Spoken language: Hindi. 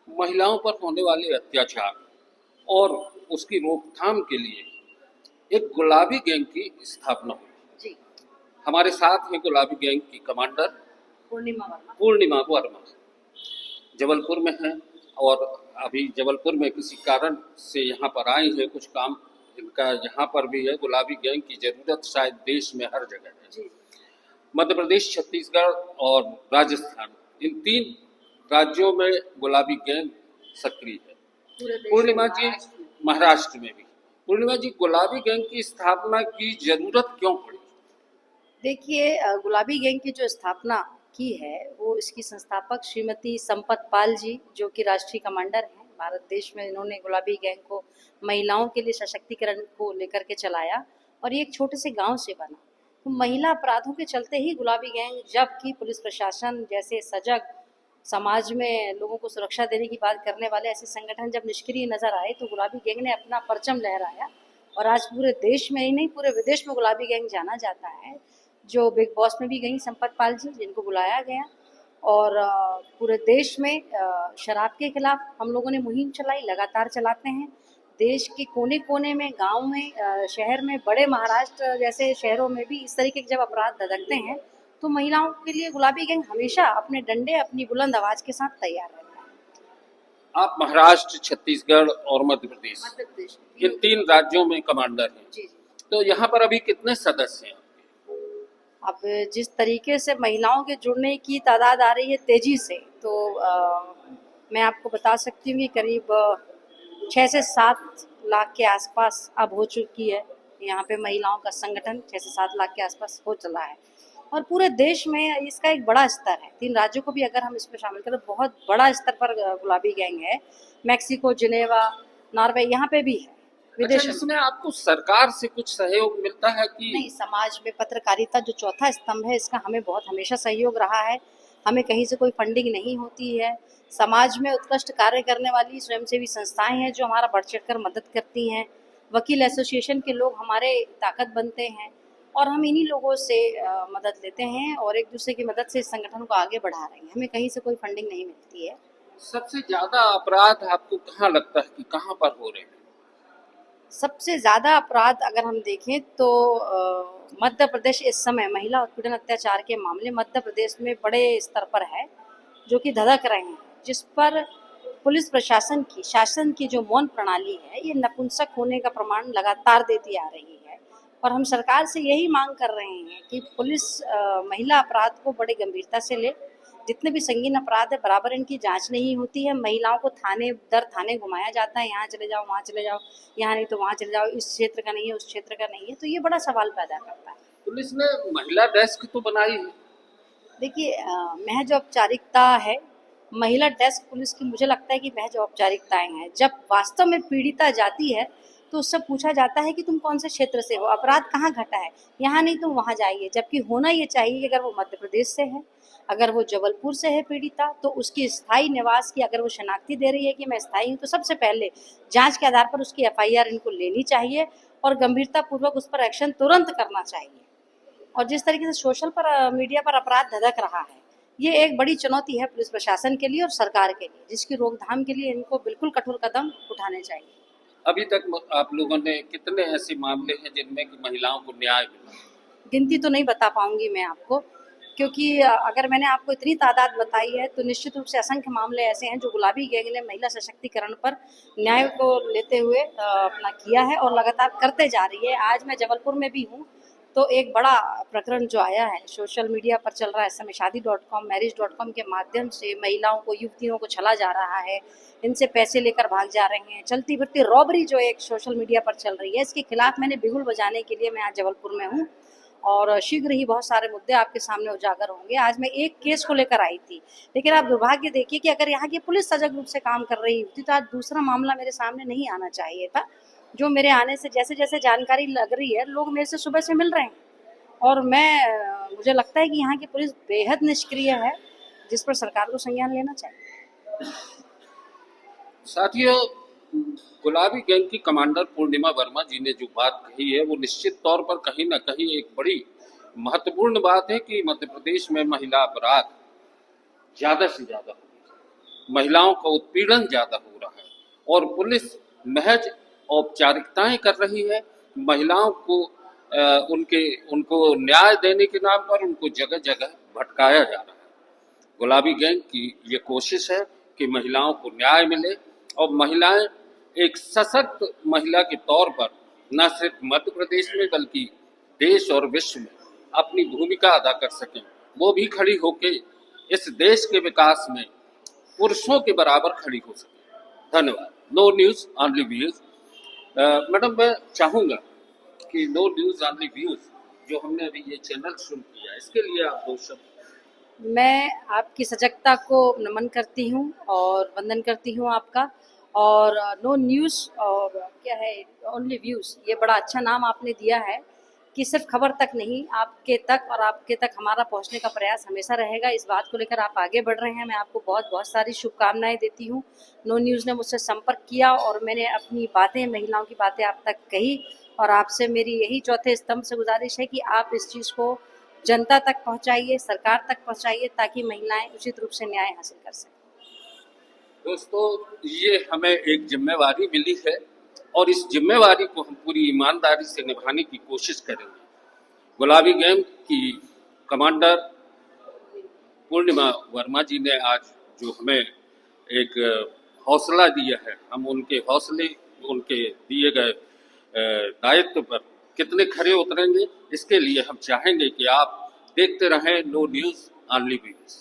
महिलाओं पर होने वाले अत्याचार और उसकी रोकथाम के लिए एक गुलाबी गैंग की स्थापना हुई। जी। हमारे साथ हैं गुलाबी गैंग की कमांडर पूर्णिमा वर्मा, जबलपुर में हैं और अभी जबलपुर में किसी कारण से यहाँ पर आई है। कुछ काम इनका यहाँ पर भी है। गुलाबी गैंग की जरूरत शायद देश में हर जगह है। जी। मध्य प्रदेश, छत्तीसगढ़ और राजस्थान, इन 3 राज्यों में गुलाबी गैंग सक्रिय है। पूर्णिमा जी, महाराष्ट्र में भी। पूर्णिमा जी, गुलाबी गैंग की स्थापना की जरूरत क्यों पड़ी? देखिए, गुलाबी गैंग की जो स्थापना की है वो इसकी संस्थापक श्रीमती संपत पाल जी, जो कि राष्ट्रीय कमांडर हैं भारत देश में। इन्होंने गुलाबी गैंग को महिलाओं के लिए सशक्तिकरण को लेकर के चलाया और ये एक छोटे से गांव से बना। तो महिला अपराधों के चलते ही गुलाबी गैंग, जबकि पुलिस प्रशासन जैसे सजग, समाज में लोगों को सुरक्षा देने की बात करने वाले ऐसे संगठन जब निष्क्रिय नजर आए, तो गुलाबी गैंग ने अपना परचम लहराया और आज पूरे देश में ही नहीं, पूरे विदेश में गुलाबी गैंग जाना जाता है। जो बिग बॉस में भी गई संपत पाल जी, जिनको बुलाया गया, और पूरे देश में शराब के खिलाफ हम लोगों ने मुहिम चलाई, लगातार चलाते हैं। देश के कोने कोने में, गांव में, शहर में, बड़े महाराष्ट्र जैसे शहरों में भी इस तरीके के जब अपराध धधकते हैं, तो महिलाओं के लिए गुलाबी गैंग हमेशा अपने डंडे, अपनी बुलंद आवाज के साथ तैयार रहता है। आप महाराष्ट्र, छत्तीसगढ़ और मध्य प्रदेश, इन 3 राज्यों में कमांडर हैं। जी। तो यहाँ पर अभी कितने सदस्य हैं? अब जिस तरीके से महिलाओं के जुड़ने की तादाद आ रही है तेजी से, तो मैं आपको बता सकती हूँ कि करीब 6 से 7 लाख के आसपास अब हो चुकी है। यहाँ पे महिलाओं का संगठन 6 से 7 लाख के आसपास हो चला है और पूरे देश में इसका एक बड़ा स्तर है। 3 राज्यों को भी अगर हम इसमें शामिल करें, बहुत बड़ा स्तर पर गुलाबी गैंग है। मैक्सिको, जिनेवा, नॉर्वे, यहाँ पे भी है। अच्छा, इसमें आपको सरकार से कुछ सहयोग मिलता है कि नहीं? समाज में पत्रकारिता जो चौथा स्तंभ है, इसका हमें बहुत हमेशा सहयोग रहा है। हमें कहीं से कोई फंडिंग नहीं होती है। समाज में उत्कृष्ट कार्य करने वाली स्वयंसेवी संस्थाएं हैं जो हमारा बढ़ चढ़कर मदद करती हैं। वकील एसोसिएशन के लोग हमारे ताकत बनते हैं और हम इन्हीं लोगों से मदद लेते हैं और एक दूसरे की मदद से इस संगठन को आगे बढ़ा रहे हैं। हमें कहीं से कोई फंडिंग नहीं मिलती है। सबसे ज्यादा अपराध आपको कहाँ लगता है कि कहाँ पर हो रहे हैं? सबसे ज़्यादा अपराध अगर हम देखें तो मध्य प्रदेश इस समय महिला उत्पीड़न अत्याचार के मामले मध्य प्रदेश में बड़े स्तर पर है, जो कि धधक रहे हैं, जिस पर पुलिस प्रशासन की, शासन की जो मौन प्रणाली है, ये नपुंसक होने का प्रमाण लगातार देती आ रही है। और हम सरकार से यही मांग कर रहे हैं कि पुलिस महिला अपराध को बड़े गंभीरता से ले। जितने भी संगीन अपराध है, बराबर इनकी जांच नहीं होती है। महिलाओं को थाने दर थाने घुमाया जाता है, यहाँ चले जाओ, वहाँ चले जाओ, यहाँ नहीं तो वहाँ चले जाओ, इस क्षेत्र का नहीं है, उस क्षेत्र का नहीं है। तो ये बड़ा सवाल पैदा करता है। पुलिस ने महिला डेस्क तो बनाई है। देखिए, महज औपचारिकता है। महिला डेस्क पुलिस की, मुझे लगता है कि महज औपचारिकताएं हैं। जब वास्तव में पीड़िता जाती है तो उससे पूछा जाता है कि तुम कौन से क्षेत्र से हो, अपराध कहाँ घटा है, यहाँ नहीं तुम वहाँ जाइए। जबकि होना ये चाहिए कि अगर वो मध्य प्रदेश से है, अगर वो जबलपुर से है पीड़िता, तो उसकी स्थायी निवास की अगर वो शनाख्ती दे रही है कि मैं स्थायी हूँ, तो सबसे पहले जांच के आधार पर उसकी एफआईआर इनको लेनी चाहिए और गंभीरता पूर्वक उस पर एक्शन तुरंत करना चाहिए। और जिस तरीके से सोशल पर, मीडिया पर अपराध धधक रहा है, ये एक बड़ी चुनौती है पुलिस प्रशासन के लिए और सरकार के लिए, जिसकी रोकथाम के लिए इनको बिल्कुल कठोर कदम उठाने चाहिए। अभी तक आप लोगों ने कितने ऐसे मामले हैं जिनमें कि महिलाओं को न्याय मिला? गिनती तो नहीं बता पाऊंगी मैं आपको, क्योंकि अगर मैंने आपको इतनी तादाद बताई है तो निश्चित रूप से असंख्य मामले ऐसे हैं जो गुलाबी गैंग ने महिला सशक्तिकरण पर न्याय को लेते हुए अपना किया है और लगातार करते जा रही है। आज मैं जबलपुर में भी हूँ, तो एक बड़ा प्रकरण जो आया है, सोशल मीडिया पर चल रहा है इस समय, शादी.com, मैरिज.com के माध्यम से महिलाओं को, युवतियों को छला जा रहा है, इनसे पैसे लेकर भाग जा रहे हैं। चलती फिरती रॉबरी जो एक सोशल मीडिया पर चल रही है, इसके खिलाफ मैंने बिगुल बजाने के लिए मैं आज जबलपुर में हूँ और शीघ्र ही बहुत सारे मुद्दे आपके सामने उजागर होंगे। आज मैं एक केस को लेकर आई थी, लेकिन आप दुर्भाग्य देखिए कि अगर यहाँ की पुलिस सजग रूप से काम कर रही होती तो आज दूसरा मामला मेरे सामने नहीं आना चाहिए था। जो मेरे आने से जैसे जैसे जानकारी लग रही है, लोग मेरे से सुबह से मिल रहे हैं और मुझे लगता है कि यहाँ की पुलिस बेहद निष्क्रिय है, जिस पर सरकार को संज्ञान लेना चाहिए। साथियों, गुलाबी गैंग की कमांडर पूर्णिमा वर्मा जी ने जो बात कही है वो निश्चित तौर पर कहीं ना कहीं एक बड़ी महत्वपूर्ण बात है कि मध्य प्रदेश में महिला अपराध ज्यादा से ज्यादा हो, महिलाओं का उत्पीड़न ज़्यादा हो रहा है और पुलिस महज औपचारिकताएं कर रही है। महिलाओं को उनको न्याय देने के नाम पर उनको जगह जगह भटकाया जा रहा है। गुलाबी गैंग की ये कोशिश है कि महिलाओं को न्याय मिले और महिलाएं एक सशक्त महिला के तौर पर न सिर्फ मध्य प्रदेश में बल्कि देश और विश्व में अपनी भूमिका अदा कर सकें, वो भी खड़ी होकर इस देश के विकास में पुरुषों के बराबर खड़ी हो सके। धन्यवाद। No news only views. Madam, मैं चाहूँगा कि नो न्यूज़ ऑनली व्यूज जो हमने अभी ये चैनल शुरू किया, इसके लिए आप दो शब्द। मैं आपकी सजगता को नमन करती हूँ और वंदन करती हूँ आपका। और नो न्यूज़ और क्या है, ओनली व्यूज़, ये बड़ा अच्छा नाम आपने दिया है कि सिर्फ खबर तक नहीं, आपके तक और आपके तक हमारा पहुंचने का प्रयास हमेशा रहेगा। इस बात को लेकर आप आगे बढ़ रहे हैं, मैं आपको बहुत बहुत सारी शुभकामनाएं देती हूँ। नो न्यूज़ ने मुझसे संपर्क किया और मैंने अपनी बातें, महिलाओं की बातें आप तक कही और आपसे मेरी यही चौथे स्तंभ से गुजारिश है कि आप इस चीज़ को जनता तक पहुंचाइए, सरकार तक पहुंचाइए, ताकि महिलाएं उचित रूप से न्याय हासिल कर सकें। दोस्तों, ये हमें एक जिम्मेवारी मिली है और इस जिम्मेवारी को हम पूरी ईमानदारी से निभाने की कोशिश करेंगे। गुलाबी गैंग की कमांडर पूर्णिमा वर्मा जी ने आज जो हमें एक हौसला दिया है, हम उनके हौसले, उनके दिए गए दायित्व पर कितने खरे उतरेंगे, इसके लिए हम चाहेंगे कि आप देखते रहें नो न्यूज़ ऑनली व्यूज।